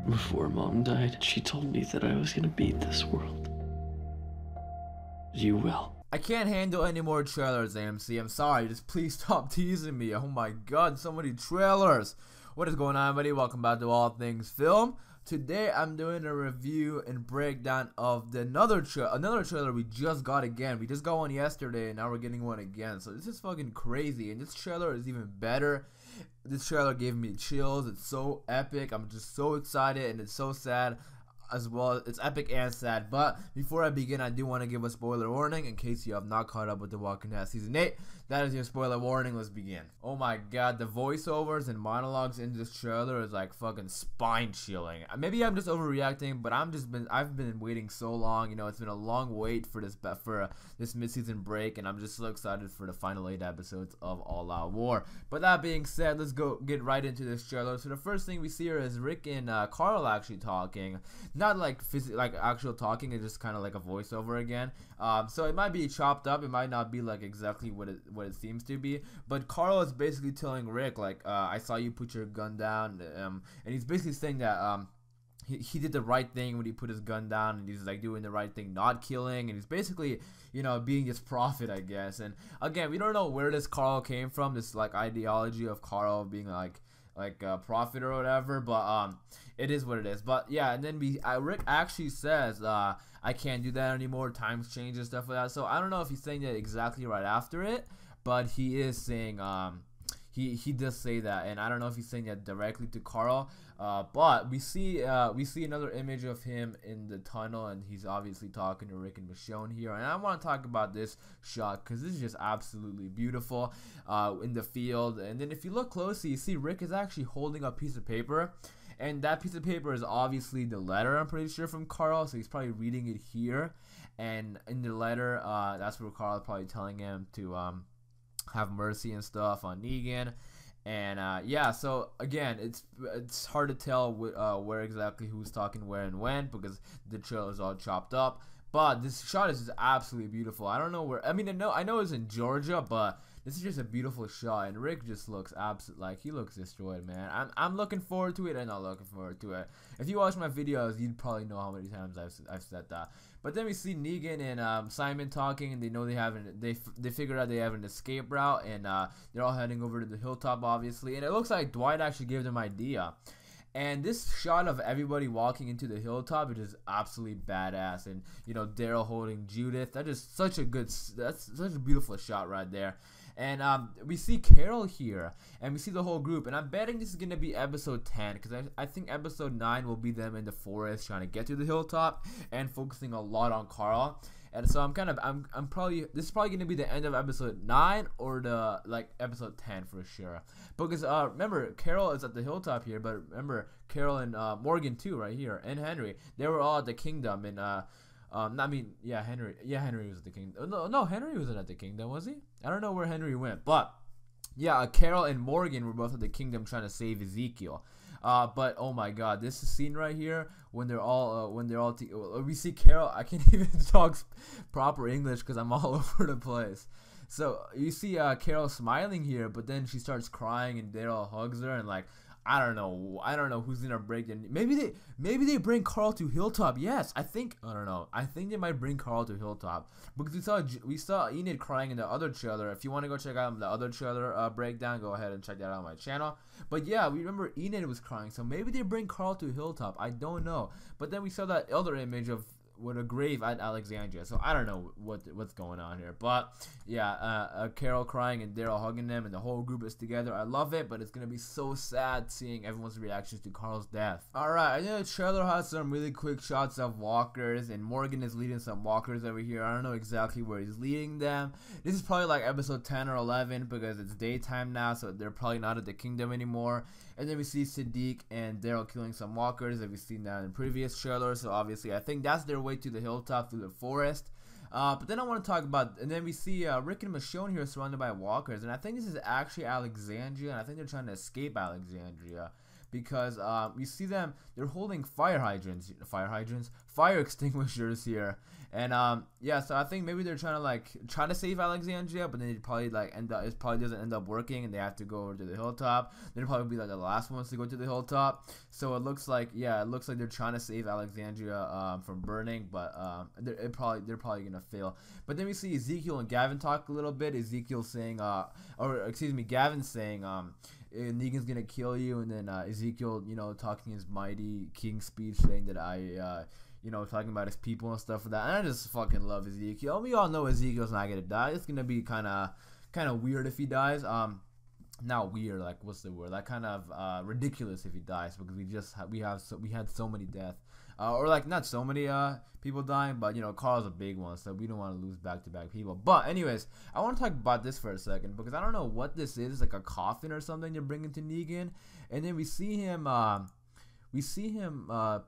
Before Mom died, she told me that I was gonna beat this world. You will. I can't handle any more trailers, AMC. I'm sorry. Just please stop teasing me. Oh my god, so many trailers. What is going on, everybody? Welcome back to All Things Film. Today, I'm doing a review and breakdown of another trailer we just got again. We just got one yesterday, and now we're getting one again. So this is fucking crazy, and this trailer is even better. This trailer gave me chills. It's so epic. I'm just so excited, and it's so sad as well. It's epic and sad. But before I begin, I do want to give a spoiler warning in case you have not caught up with The Walking Dead Season 8. That is your spoiler warning. Let's begin. Oh my god, the voiceovers and monologues in this trailer is like fucking spine chilling. Maybe I'm just overreacting, but I've been waiting so long. You know, it's been a long wait for this mid-season break, and I'm just so excited for the final 8 episodes of All Out War. But that being said, let's go get right into this trailer. So the first thing we see here is Rick and Carl actually talking. Not like actual talking, it's just kind of like a voiceover again. So it might be chopped up, it might not be like exactly what it seems to be, but Carl is basically telling Rick like, I saw you put your gun down, and he's basically saying that he did the right thing when he put his gun down, and he's like doing the right thing, not killing, and he's basically, you know, being this prophet, I guess. And again, we don't know where this Carl came from, this like ideology of Carl being like a prophet or whatever, but it is what it is. But yeah, and then Rick actually says I can't do that anymore, times change and stuff like that. So I don't know if he's saying that exactly right after it, but he is saying he does say that, and I don't know if he's saying that directly to Carl. But we see another image of him in the tunnel, and he's obviously talking to Rick and Michonne here. And I want to talk about this shot because this is just absolutely beautiful in the field. And then if you look closely, you see Rick is actually holding a piece of paper, and that piece of paper is obviously the letter, I'm pretty sure, from Carl. So he's probably reading it here, and in the letter, that's where Carl is probably telling him to have mercy and stuff on Negan. And yeah, so again, it's hard to tell where exactly who's talking where and when, because the trailer is all chopped up. But this shot is just absolutely beautiful. I don't know where. I mean, I know it's in Georgia, but this is just a beautiful shot, and Rick just looks he looks destroyed, man. I'm looking forward to it, and not looking forward to it. If you watch my videos, you'd probably know how many times I've said that. But then we see Negan and Simon talking, and they know they figured out they have an escape route, and they're all heading over to the hilltop, obviously. And it looks like Dwight actually gave them an idea. And this shot of everybody walking into the hilltop, it is absolutely badass. And you know, Daryl holding Judith, that's such a beautiful shot right there. And we see Carol here, and we see the whole group, and I'm betting this is gonna be episode 10, because I think episode 9 will be them in the forest trying to get to the hilltop and focusing a lot on Carl. And so this is probably gonna be the end of episode 9 or the episode 10 for sure. Because remember, Carol is at the hilltop here, but remember Carol and Morgan too, right here, and Henry, they were all at the kingdom. And Henry was at the kingdom. No, Henry wasn't at the kingdom, was he? I don't know where Henry went, but yeah, Carol and Morgan were both at the kingdom trying to save Ezekiel. But oh my god, this scene right here when they're all we see Carol. I can't even talk proper English because I'm all over the place. So you see Carol smiling here, but then she starts crying, and Daryl hugs her, and like, I don't know who's gonna break in. Maybe they bring Carl to Hilltop. Yes, I don't know. I think they might bring Carl to Hilltop, because we saw Enid crying in the other trailer. If you want to go check out the other trailer breakdown, go ahead and check that out on my channel. But yeah, we remember Enid was crying, so maybe they bring Carl to Hilltop. I don't know. But then we saw that other image of with a grave at Alexandria, so I don't know what's going on here. But yeah, Carol crying and Daryl hugging them, and the whole group is together. I love it, but it's gonna be so sad seeing everyone's reactions to Carl's death. Alright, I know the trailer has some really quick shots of walkers, and Morgan is leading some walkers over here. I don't know exactly where he's leading them. This is probably like episode 10 or 11, because it's daytime now, so they're probably not at the kingdom anymore. And then we see Siddiq and Daryl killing some walkers that we've seen that in previous trailers. So obviously, I think that's their way to the hilltop through the forest. But then I want to talk about, and then we see Rick and Michonne here surrounded by walkers, and I think this is actually Alexandria, and I think they're trying to escape Alexandria. because you see them, they're holding fire extinguishers here, and yeah, so I think maybe they're trying to save Alexandria, but then it probably it probably doesn't end up working, and they have to go over to the hilltop. They'll probably be like the last ones to go to the hilltop. So it looks like they're trying to save Alexandria from burning, but they're probably gonna fail. But then we see Ezekiel and Gavin talk a little bit. Ezekiel saying, Gavin saying, Negan's gonna kill you, and then Ezekiel, talking his mighty king speech, saying that talking about his people and stuff like that. And I just fucking love Ezekiel. We all know Ezekiel's not gonna die. It's gonna be kind of weird if he dies. Not weird, like what's the word? Like kind of ridiculous if he dies, because we had so many deaths. Or like not so many people dying, but Carl's a big one, so we don't want to lose back-to-back people. But anyways, I want to talk about this for a second, because I don't know what this is, like a coffin or something they're bringing to Negan, and then we see him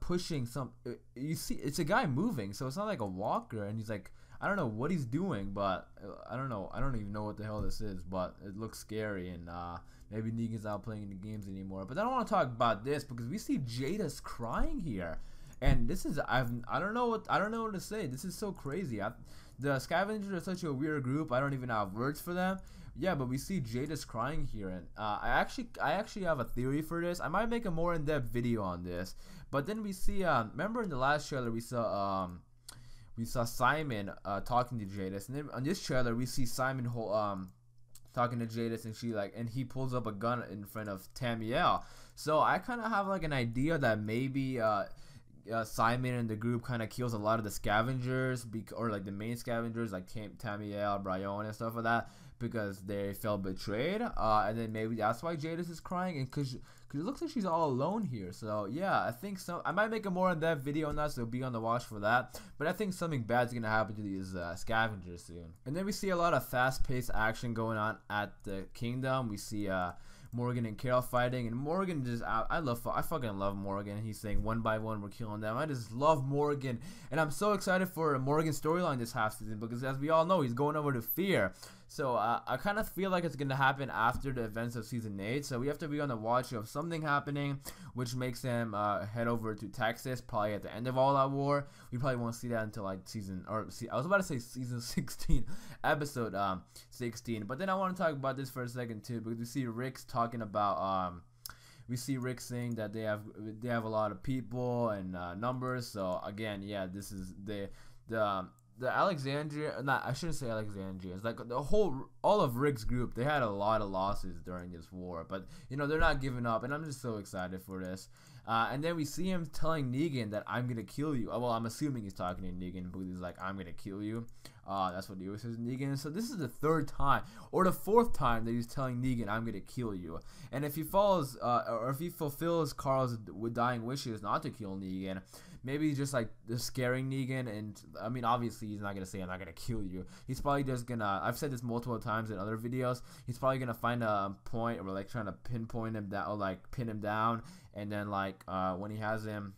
pushing some. You see, it's a guy moving, so it's not like a walker, and he's like, I don't know what he's doing, but I don't know. I don't even know what the hell this is, but it looks scary, and maybe Negan's not playing the games anymore. But I don't want to talk about this, because we see Jadis crying here. And this is I don't know what to say. This is so crazy. The Scavengers are such a weird group. I don't even have words for them. Yeah, but we see Jadis crying here, and I actually have a theory for this. I might make a more in-depth video on this. But then we see remember in the last trailer we saw Simon talking to Jadis, and then on this trailer we see Simon talking to Jadis, and he pulls up a gun in front of Tamiel. So I kind of have like an idea that maybe Simon and the group kind of kills a lot of the scavengers, or like the main scavengers like Tamiel, Brion, and stuff like that, because they felt betrayed, and then maybe that's why Jadis is crying, and because it looks like she's all alone here. So yeah, I think I might make a more in-depth video on that, so be on the watch for that. But I think something bad's gonna happen to these scavengers soon. And then we see a lot of fast-paced action going on at the kingdom. We see Morgan and Carol fighting, and Morgan just I fucking love Morgan. He's saying one by one we're killing them. I just love Morgan, and I'm so excited for Morgan's storyline this half season, because as we all know, he's going over to Fear. So I kind of feel like it's gonna happen after the events of season 8. So we have to be on the watch of something happening, which makes him head over to Texas, probably at the end of All Out War. We probably won't see that until like I was about to say season 16, episode 16. But then I want to talk about this for a second too, because we see Rick's talking about we see Rick saying that they have a lot of people and numbers. So again, yeah, this is the Alexandria, I shouldn't say Alexandria. It's like all of Rick's group. They had a lot of losses during this war, but they're not giving up, and I'm just so excited for this. And then we see him telling Negan that I'm gonna kill you. Well, I'm assuming he's talking to Negan, but he's like, I'm gonna kill you. That's what he always says to Negan. So this is the 3rd time or the 4th time that he's telling Negan, I'm gonna kill you. And if he follows, or if he fulfills Carl's dying wishes not to kill Negan, maybe just like scaring Negan, and I mean obviously he's not gonna say I'm not gonna kill you. He's probably just gonna, I've said this multiple times in other videos, he's probably gonna find a point, or like trying to pinpoint him down, or like pin him down, and then like when he has him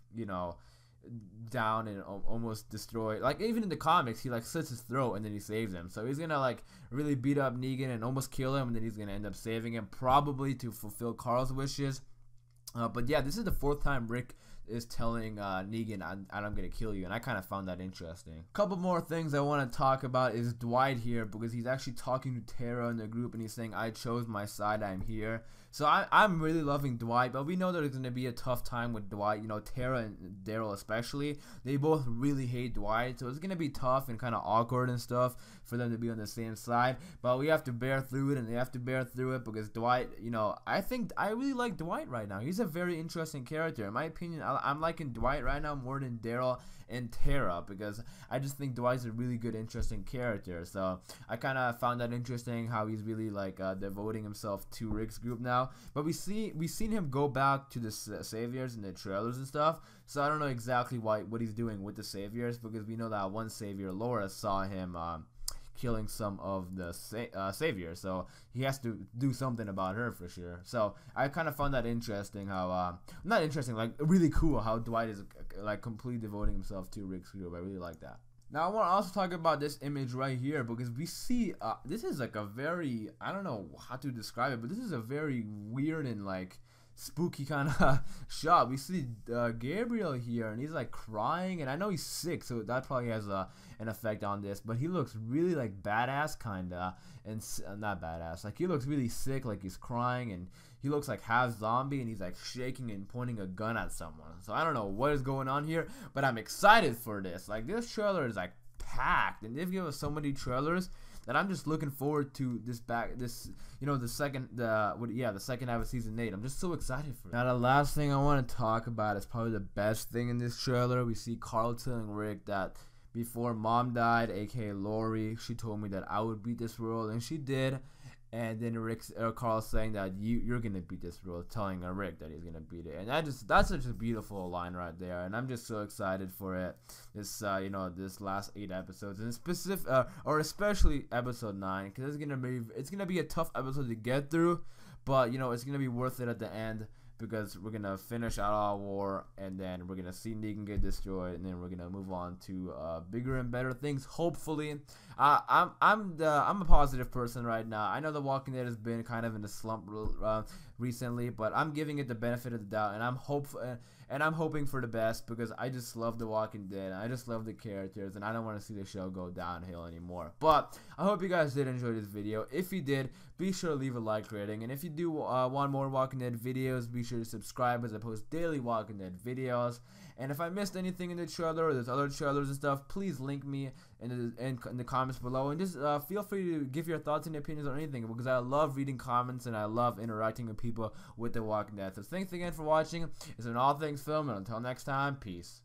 down and almost destroyed, like even in the comics he like slits his throat and then he saves him. So he's gonna like really beat up Negan and almost kill him, and then he's gonna end up saving him, probably to fulfill Carl's wishes. But yeah, this is the 4th time Rick is telling Negan, I'm gonna kill you, and I kind of found that interesting. Couple more things I want to talk about is Dwight here, because he's actually talking to Tara in the group, and he's saying, I chose my side, I'm here. So I'm really loving Dwight, but we know that it's gonna be a tough time with Dwight. Tara and Daryl especially, they both really hate Dwight, so it's gonna be tough and kind of awkward and stuff for them to be on the same side. But we have to bear through it, and they have to bear through it, because Dwight, I think I really like Dwight right now. He's a very interesting character, in my opinion. I'm liking Dwight right now more than Daryl and Tara, because I just think Dwight's a really good, interesting character. So I kind of found that interesting, how he's really like devoting himself to Rick's group now. But we've seen him go back to the Saviors in the trailers and stuff. So I don't know exactly what he's doing with the Saviors, because we know that one Savior, Laura, saw him killing some of the Saviors, so he has to do something about her for sure. So I kind of found that interesting, how not interesting, like really cool, how Dwight is like completely devoting himself to Rick's group. I really like that. Now I want to also talk about this image right here, because we see this is like a very, I don't know how to describe it, but this is a very weird and like spooky kind of shot. We see Gabriel here, and he's like crying, and I know he's sick, so that probably has an effect on this. But he looks really like badass, kinda, and not badass. Like he looks really sick, like he's crying, and he looks like half zombie, and he's like shaking and pointing a gun at someone. So I don't know what is going on here, but I'm excited for this. Like this trailer is like packed, and they've given us so many trailers that I'm just looking forward to the second half of season 8. I'm just so excited for it. Now the last thing I want to talk about is probably the best thing in this trailer. We see Carl telling Rick that before mom died, aka Lori, she told me that I would beat this world, and she did. And then Carl's saying that you're gonna beat this world, telling Rick that he's gonna beat it, and that's such a beautiful line right there, and I'm just so excited for it. This this last 8 episodes, and especially episode 9, because it's gonna be a tough episode to get through, but it's gonna be worth it at the end. Because we're gonna finish out our war, and then we're gonna see Negan get destroyed, and then we're gonna move on to bigger and better things. Hopefully, I'm a positive person right now. I know The Walking Dead has been kind of in a slump recently, but I'm giving it the benefit of the doubt, and I'm hoping for the best, because I just love The Walking Dead. I just love the characters, and I don't want to see the show go downhill anymore. But I hope you guys did enjoy this video. If you did, be sure to leave a like rating, and if you do want more Walking Dead videos, be sure to subscribe, as I post daily Walking Dead videos. And if I missed anything in the trailer, or there's other trailers and stuff, please link me in the comments below, and just feel free to give your thoughts and opinions on anything, because I love reading comments and I love interacting with people with The Walking Dead. So thanks again for watching. It's been All Things Film, and until next time, peace.